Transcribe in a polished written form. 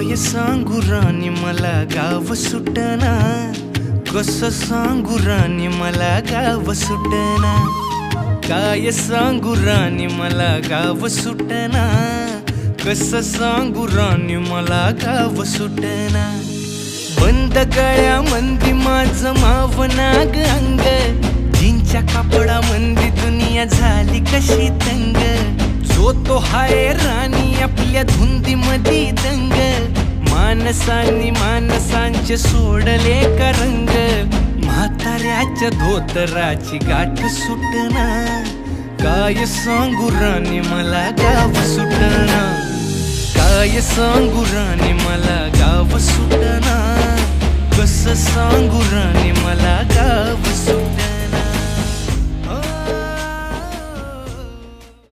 काय सांगू राणी मला गाव सुटना, कसं सांगू राणी मला गाव सुटना, काय सांगू राणी मला गाव सुटना, कसं सांगू राणी मला गाव सुटना। बंद गळ्यामंदी माझं मावनाग अंग, जीनच्या कापडामंदी दुनिया झाली कशी तंग, जो तो हाय राणी आपल्या धुंदीमधी दंग, माणसांनी माणसांचे सोडले का रंग, म्हाताऱ्याच्या धोतराची गाठ सुटना, काय सांगू राणी मला गाव सुटना, काय सांगू राणी मला गाव सुटना, कसं सांगू राणी मला गाव